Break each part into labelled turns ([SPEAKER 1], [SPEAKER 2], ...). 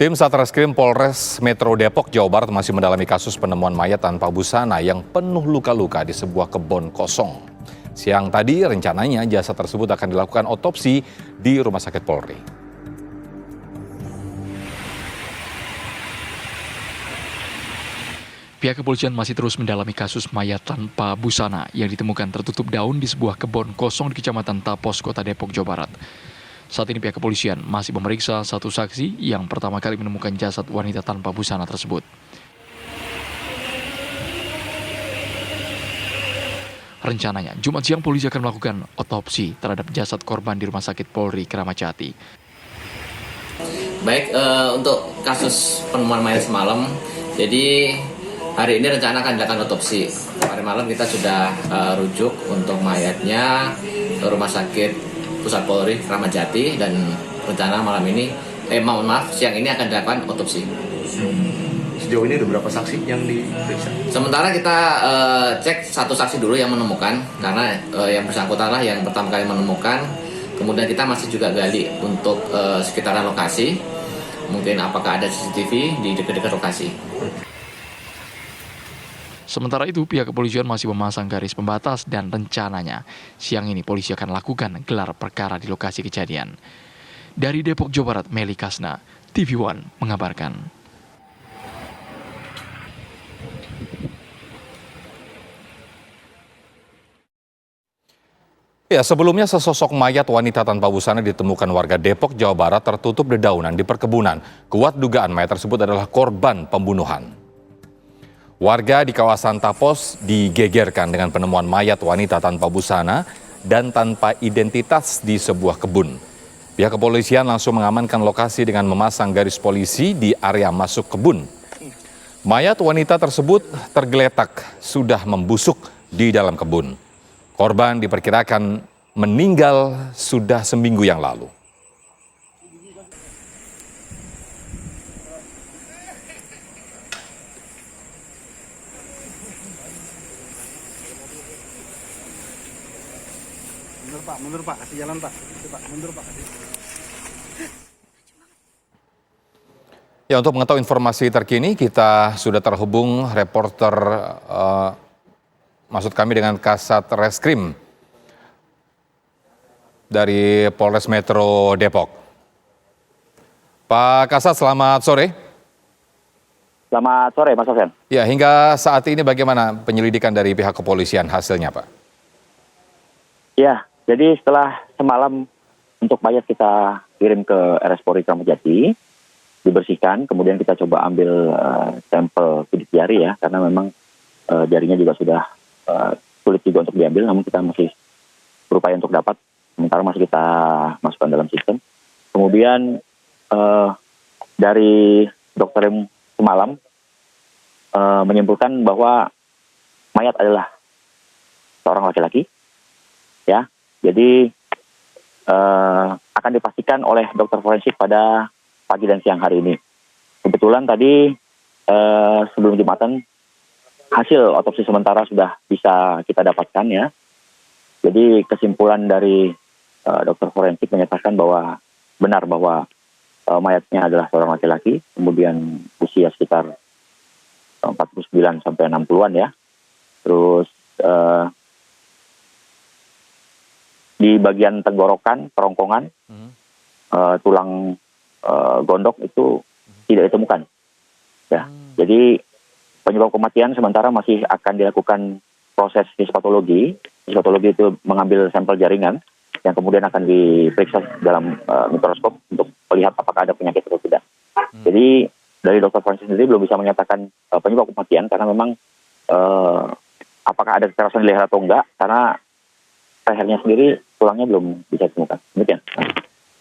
[SPEAKER 1] Tim Satreskrim Polres Metro Depok, Jawa Barat masih mendalami kasus penemuan mayat tanpa busana yang penuh luka-luka di sebuah kebun kosong. Siang tadi rencananya jasad tersebut akan dilakukan otopsi di Rumah Sakit Polri.
[SPEAKER 2] Pihak kepolisian masih terus mendalami kasus mayat tanpa busana yang ditemukan tertutup daun di sebuah kebun kosong di Kecamatan Tapos, Kota Depok, Jawa Barat. Saat ini pihak kepolisian masih memeriksa satu saksi yang pertama kali menemukan jasad wanita tanpa busana tersebut. Rencananya, Jumat siang polisi akan melakukan otopsi terhadap jasad korban di Rumah Sakit Polri Kramat Jati.
[SPEAKER 3] Baik, untuk kasus penemuan mayat semalam, jadi hari ini rencana akan dilakukan otopsi. Kemarin malam kita sudah rujuk untuk mayatnya ke Rumah Sakit Pusat Polri Kramat Jati, dan rencana malam ini, siang ini akan dilakukan otopsi.
[SPEAKER 4] Sejauh ini ada berapa saksi yang diperiksa?
[SPEAKER 3] Sementara kita cek satu saksi dulu yang menemukan, karena yang bersangkutan lah yang pertama kali menemukan. Kemudian kita masih juga gali untuk sekitaran lokasi, mungkin apakah ada CCTV di dekat-dekat lokasi.
[SPEAKER 2] Sementara itu, pihak kepolisian masih memasang garis pembatas dan rencananya siang ini polisi akan lakukan gelar perkara di lokasi kejadian. Dari Depok, Jawa Barat, Meli Kasna, TV One mengabarkan.
[SPEAKER 1] Ya, sebelumnya sesosok mayat wanita tanpa busana ditemukan warga Depok, Jawa Barat tertutup dedaunan di perkebunan. Kuat dugaan mayat tersebut adalah korban pembunuhan. Warga di kawasan Tapos digegerkan dengan penemuan mayat wanita tanpa busana dan tanpa identitas di sebuah kebun. Pihak kepolisian langsung mengamankan lokasi dengan memasang garis polisi di area masuk kebun. Mayat wanita tersebut tergeletak sudah membusuk di dalam kebun. Korban diperkirakan meninggal sudah seminggu yang lalu.
[SPEAKER 4] Mundur Pak, kasih jalan Pak. Pak, mundur Pak, kasih.
[SPEAKER 1] Ya, untuk mengetahui informasi terkini kita sudah terhubung reporter, maksud kami dengan Kasat Reskrim dari Polres Metro Depok. Pak Kasat, selamat sore.
[SPEAKER 5] Selamat sore, Mas Sofian.
[SPEAKER 1] Ya, hingga saat ini bagaimana penyelidikan dari pihak kepolisian hasilnya, Pak?
[SPEAKER 5] Ya, jadi setelah semalam untuk mayat kita kirim ke RS Polri Kramat Jati, dibersihkan, kemudian kita coba ambil sampel sidik jari ya, karena memang jarinya juga sudah sulit juga untuk diambil, namun kita masih berupaya untuk dapat, sementara masih kita masukkan dalam sistem. Kemudian dari dokter yang semalam menyimpulkan bahwa mayat adalah seorang laki-laki, ya. Jadi akan dipastikan oleh dokter forensik pada pagi dan siang hari ini. Kebetulan tadi sebelum Jumatan hasil otopsi sementara sudah bisa kita dapatkan ya. Jadi kesimpulan dari dokter forensik menyatakan bahwa benar bahwa mayatnya adalah seorang laki-laki, kemudian usia sekitar 49 sampai 60-an ya. Terus di bagian tenggorokan, kerongkongan, tulang gondok itu tidak ditemukan. Ya, jadi penyebab kematian sementara masih akan dilakukan proses histopatologi. Histopatologi itu mengambil sampel jaringan yang kemudian akan diperiksa dalam mikroskop untuk melihat apakah ada penyakit atau tidak. Jadi dari dokter forensik sendiri belum bisa menyatakan penyebab kematian karena memang apakah ada kekerasan di leher atau enggak, karena lehernya sendiri tulangnya belum bisa ditemukan. Demikian.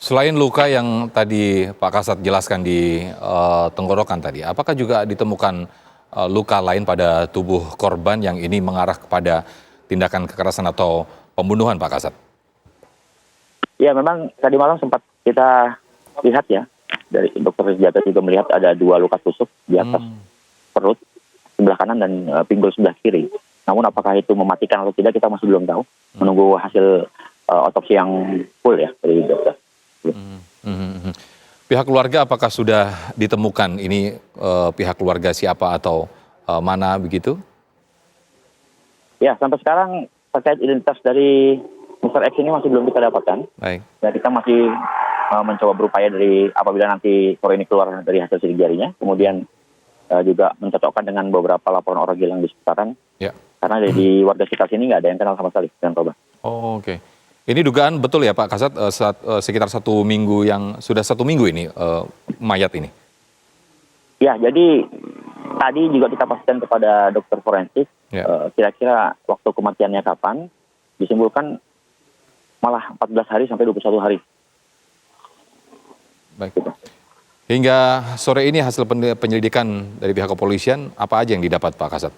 [SPEAKER 1] Selain luka yang tadi Pak Kasat jelaskan di tenggorokan tadi, apakah juga ditemukan luka lain pada tubuh korban yang ini mengarah kepada tindakan kekerasan atau pembunuhan, Pak Kasat?
[SPEAKER 5] Ya, memang tadi malam sempat kita lihat ya, dari dokter senjata juga melihat ada 2 luka tusuk di atas perut sebelah kanan dan pinggul sebelah kiri. Namun apakah itu mematikan atau tidak kita masih belum tahu. Menunggu hasil otopsi yang full ya dari dokter.
[SPEAKER 1] Pihak keluarga apakah sudah ditemukan ini pihak keluarga siapa atau mana begitu?
[SPEAKER 5] Ya, sampai sekarang terkait identitas dari Mr. X ini masih belum kita dapatkan.
[SPEAKER 1] Baik.
[SPEAKER 5] Ya, kita masih mencoba berupaya dari apabila nanti sore ini keluar dari hasil sidik jarinya, kemudian juga mencocokkan dengan beberapa laporan orang hilang di sekitaran.
[SPEAKER 1] Ya.
[SPEAKER 5] Karena di warga sekitar sini nggak ada yang kenal sama sekali dengan korban.
[SPEAKER 1] Oh, oke. Ini dugaan betul ya Pak Kasat, sekitar 1 minggu sudah 1 minggu ini mayat ini?
[SPEAKER 5] Ya, jadi tadi juga kita pastikan kepada dokter forensik,
[SPEAKER 1] Ya.
[SPEAKER 5] kira-kira waktu kematiannya kapan, disimpulkan malah 14 hari sampai 21 hari.
[SPEAKER 1] Baik. Hingga sore ini hasil penyelidikan dari pihak kepolisian, apa aja yang didapat Pak Kasat?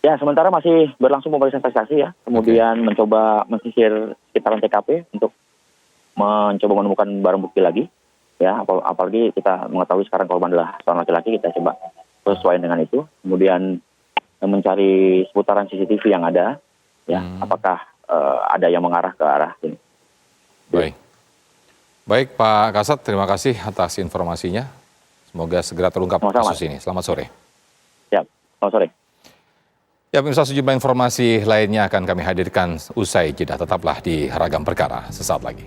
[SPEAKER 5] Ya, sementara masih berlangsung pemeriksaan saksi ya, kemudian mencoba mensisir sekitaran TKP untuk mencoba menemukan barang bukti lagi. Ya, apalagi kita mengetahui sekarang korban adalah seorang laki-laki, kita coba sesuai dengan itu. Kemudian mencari seputaran CCTV yang ada, ya, apakah ada yang mengarah ke arah sini.
[SPEAKER 1] Baik. Baik Pak Kasat, terima kasih atas informasinya. Semoga segera terungkap kasus ini. Selamat sore.
[SPEAKER 5] Siap, selamat sore.
[SPEAKER 1] Ya, pemirsa, sejumlah informasi lainnya akan kami hadirkan usai jeda. Tetaplah di Ragam Perkara sesaat lagi.